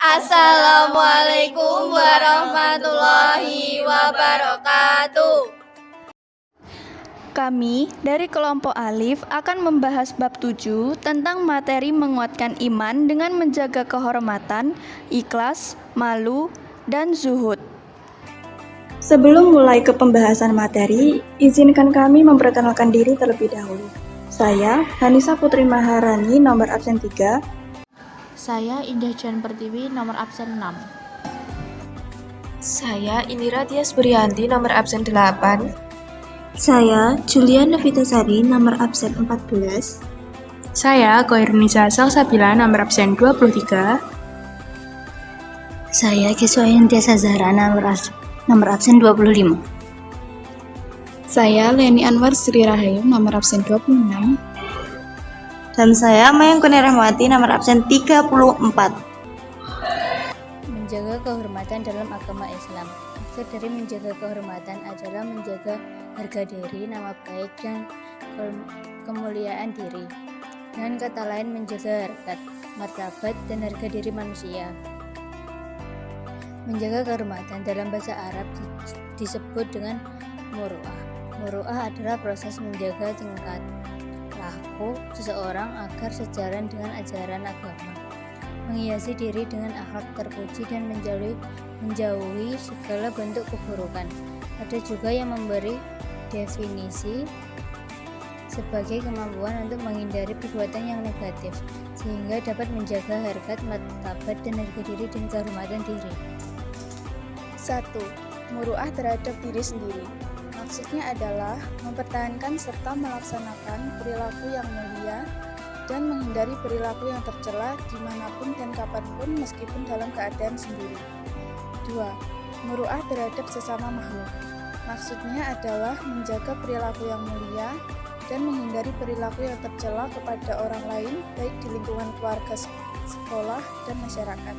Assalamualaikum warahmatullahi wabarakatuh. Kami dari kelompok Alif akan membahas bab 7 tentang materi menguatkan iman dengan menjaga kehormatan, ikhlas, malu, dan zuhud. Sebelum mulai ke pembahasan materi, izinkan kami memperkenalkan diri terlebih dahulu. Saya, Hanisa Putri Maharani, nomor absen 3. Saya Indah Jan Pertiwi, nomor absen 6. Saya Indira Tias Burianti, nomor absen 8. Saya Juliana Vitasari, nomor absen 14. Saya Koirunisa Salsabila, nomor absen 23. Saya Kiswayanti Zahra, nomor absen 25. Saya Leni Anwar Sri Rahayu, nomor absen 26. Dan saya Mayangkuni Rahmati, nomor absen 34. Menjaga kehormatan dalam agama Islam. Maksud dari menjaga kehormatan adalah menjaga harga diri, nama baik, dan kemuliaan diri. Dengan kata lain, menjaga harkat, martabat, dan harga diri manusia. Menjaga kehormatan dalam bahasa Arab disebut dengan muru'ah. Muru'ah adalah proses menjaga tingkat laku seseorang agar sejalan dengan ajaran agama, menghiasi diri dengan akhlak terpuji dan menjauhi segala bentuk keburukan. Ada juga yang memberi definisi sebagai kemampuan untuk menghindari perbuatan yang negatif, sehingga dapat menjaga harkat, martabat, dan harga diri dan kehormatan diri. 1. Muru'ah terhadap diri sendiri. Maksudnya adalah mempertahankan serta melaksanakan perilaku yang mulia dan menghindari perilaku yang tercela dimanapun dan kapanpun meskipun dalam keadaan sendiri. 2. Muru'ah terhadap sesama makhluk. Maksudnya adalah menjaga perilaku yang mulia dan menghindari perilaku yang tercela kepada orang lain, baik di lingkungan keluarga, sekolah, dan masyarakat.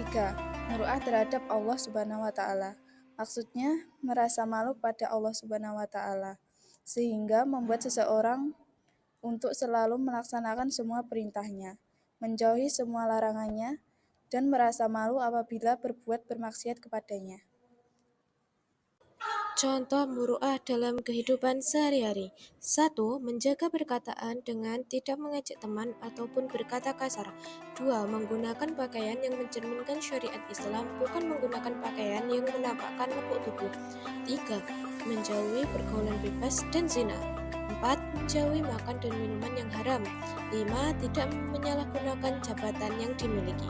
3. Muru'ah terhadap Allah Subhanahu wa Ta'ala. Maksudnya merasa malu pada Allah Subhanahu wa Ta'ala, sehingga membuat seseorang untuk selalu melaksanakan semua perintahnya, menjauhi semua larangannya, dan merasa malu apabila berbuat bermaksiat kepadanya. Contoh muru'ah dalam kehidupan sehari-hari. 1. Menjaga perkataan dengan tidak mengejek teman ataupun berkata kasar. 2. Menggunakan pakaian yang mencerminkan syariat Islam, bukan menggunakan pakaian yang menampakkan lekuk tubuh. 3. Menjauhi pergaulan bebas dan zina. 4. Menjauhi makan dan minuman yang haram. 5. Tidak menyalahgunakan jabatan yang dimiliki.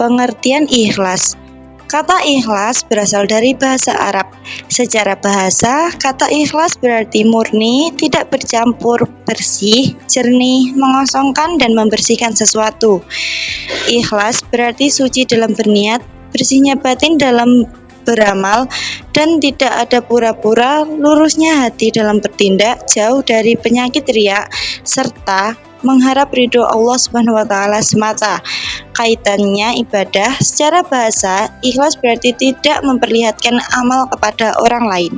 Pengertian ikhlas. Kata ikhlas berasal dari bahasa Arab. Secara bahasa, kata ikhlas berarti murni, tidak bercampur, bersih, jernih, mengosongkan, dan membersihkan sesuatu. Ikhlas berarti suci dalam berniat, bersihnya batin dalam beramal, dan tidak ada pura-pura, lurusnya hati dalam bertindak, jauh dari penyakit riya, serta mengharap ridho Allah Subhanahu wa Ta'ala semata. Kaitannya ibadah, secara bahasa, ikhlas berarti tidak memperlihatkan amal kepada orang lain.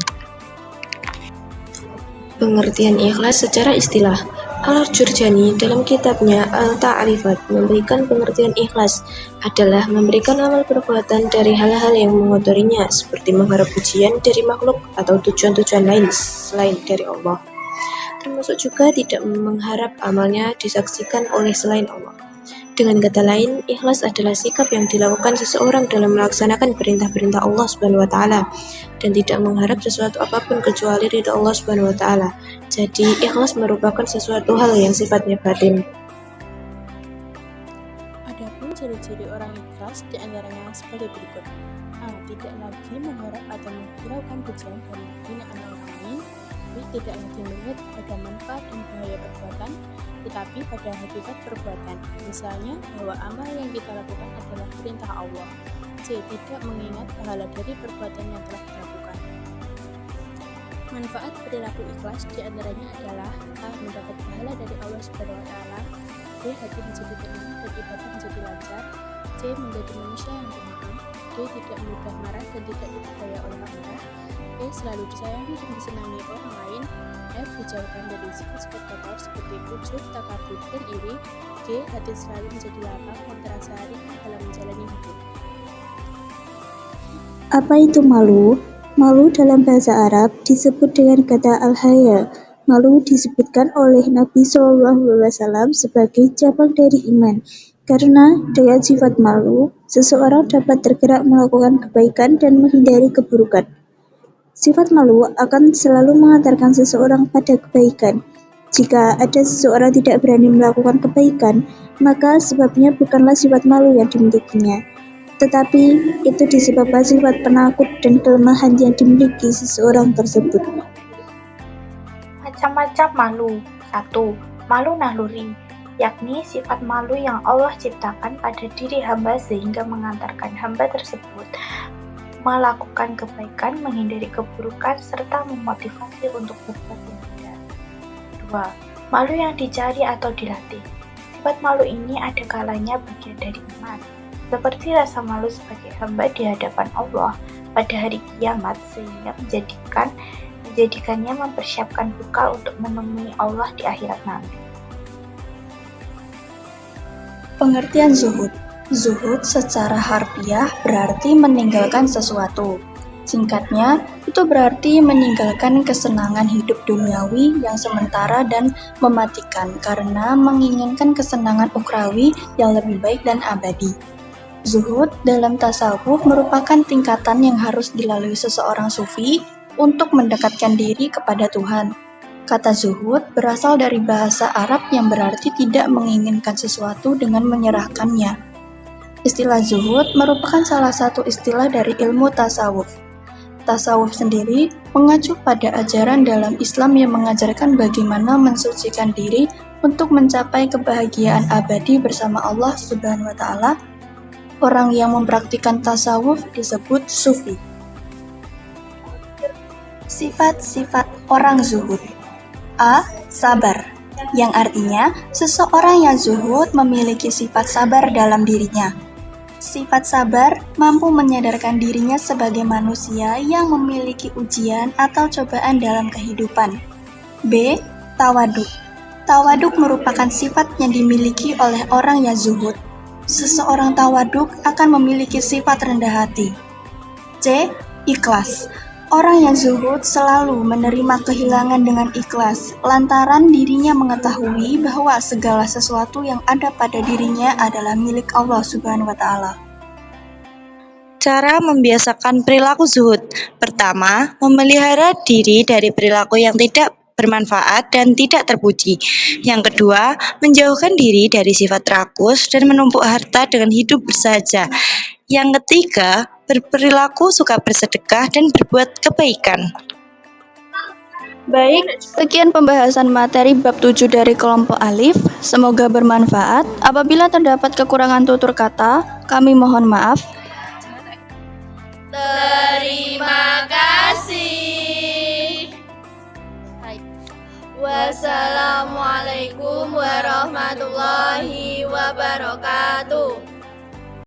Pengertian ikhlas secara istilah. Al-Jurjani dalam kitabnya Al-Ta'rifat memberikan pengertian ikhlas adalah memberikan amal perbuatan dari hal-hal yang mengotorinya, seperti mengharap pujian dari makhluk atau tujuan-tujuan lain selain dari Allah. Termasuk juga tidak mengharap amalnya disaksikan oleh selain Allah. Dengan kata lain, ikhlas adalah sikap yang dilakukan seseorang dalam melaksanakan perintah-perintah Allah Subhanahu wa Ta'ala dan tidak mengharap sesuatu apapun kecuali ridha Allah Subhanahu wa Ta'ala. Jadi, ikhlas merupakan sesuatu hal yang sifatnya batin. Adapun ciri-ciri orang ikhlas diantaranya sebagai berikut. A. Tidak lagi mengharap atau menghiraukan pujian dari hinaan orang lain. B. Tidak lagi melihat pada manfaat dan bahaya perbuatan, tetapi pada hakikat perbuatan. Misalnya, bahwa amal yang kita lakukan adalah perintah Allah. C. Tidak mengingat pahala dari perbuatan yang telah dilakukan. Manfaat perilaku ikhlas diantaranya adalah A. Mendapat pahala dari Allah Subhanahu wa Ta'ala. B. Hati menjadi tenang dan ibadah menjadi lancar. C. C. Menjadi manusia yang pemaaf. D. Tidak mudah marah dan tidak diperdaya oleh amarah. E. Selalu disayangi dan disenangi orang lain. F. Dijauhkan dari sifat-sifat kotor seperti ujub, takabur, dan iri. G. Hati selalu menjadi lapang dan terasa ringan dalam menjalani hidup. Apa itu malu? Malu dalam bahasa Arab disebut dengan kata al-haya. Malu disebutkan oleh Nabi SAW sebagai cabang dari iman. Karena dengan sifat malu, seseorang dapat tergerak melakukan kebaikan dan menghindari keburukan. Sifat malu akan selalu mengantarkan seseorang pada kebaikan. Jika ada seseorang tidak berani melakukan kebaikan, maka sebabnya bukanlah sifat malu yang dimilikinya, tetapi itu disebabkan sifat penakut dan kelemahan yang dimiliki seseorang tersebut. Macam-macam malu. 1. Malu naluri, yakni sifat malu yang Allah ciptakan pada diri hamba sehingga mengantarkan hamba tersebut melakukan kebaikan, menghindari keburukan, serta memotivasi untuk berbuat yang benar. 2. Malu yang dicari atau dilatih. Sifat malu ini ada kalanya bagian dari iman, seperti rasa malu sebagai hamba di hadapan Allah pada hari kiamat, sehingga menjadikannya mempersiapkan bekal untuk menemui Allah di akhirat nanti. Pengertian zuhud. Zuhud secara harfiah berarti meninggalkan sesuatu. Singkatnya, itu berarti meninggalkan kesenangan hidup duniawi yang sementara dan mematikan karena menginginkan kesenangan ukhrawi yang lebih baik dan abadi. Zuhud dalam tasawuf merupakan tingkatan yang harus dilalui seseorang sufi untuk mendekatkan diri kepada Tuhan. Kata zuhud berasal dari bahasa Arab yang berarti tidak menginginkan sesuatu dengan menyerahkannya. Istilah zuhud merupakan salah satu istilah dari ilmu tasawuf. Tasawuf sendiri mengacu pada ajaran dalam Islam yang mengajarkan bagaimana mensucikan diri untuk mencapai kebahagiaan abadi bersama Allah Subhanahu wa Ta'ala. Orang yang mempraktikkan tasawuf disebut sufi. Sifat-sifat orang zuhud. A. Sabar, yang artinya seseorang yang zuhud memiliki sifat sabar dalam dirinya. Sifat sabar mampu menyadarkan dirinya sebagai manusia yang memiliki ujian atau cobaan dalam kehidupan. B. Tawaduk. Tawaduk merupakan sifat yang dimiliki oleh orang yang zuhud. Seseorang tawaduk akan memiliki sifat rendah hati. C. Ikhlas. Orang yang zuhud selalu menerima kehilangan dengan ikhlas, lantaran dirinya mengetahui bahwa segala sesuatu yang ada pada dirinya adalah milik Allah Subhanahu wa Ta'ala. Cara membiasakan perilaku zuhud. Pertama, memelihara diri dari perilaku yang tidak bermanfaat dan tidak terpuji. Yang kedua, menjauhkan diri dari sifat rakus dan menumpuk harta dengan hidup bersahaja. Yang ketiga, berperilaku suka bersedekah dan berbuat kebaikan. Baik, sekian pembahasan materi bab 7 dari kelompok Alif. Semoga bermanfaat. Apabila terdapat kekurangan tutur kata, kami mohon maaf. Terima kasih. Wassalamualaikum warahmatullahi wabarakatuh.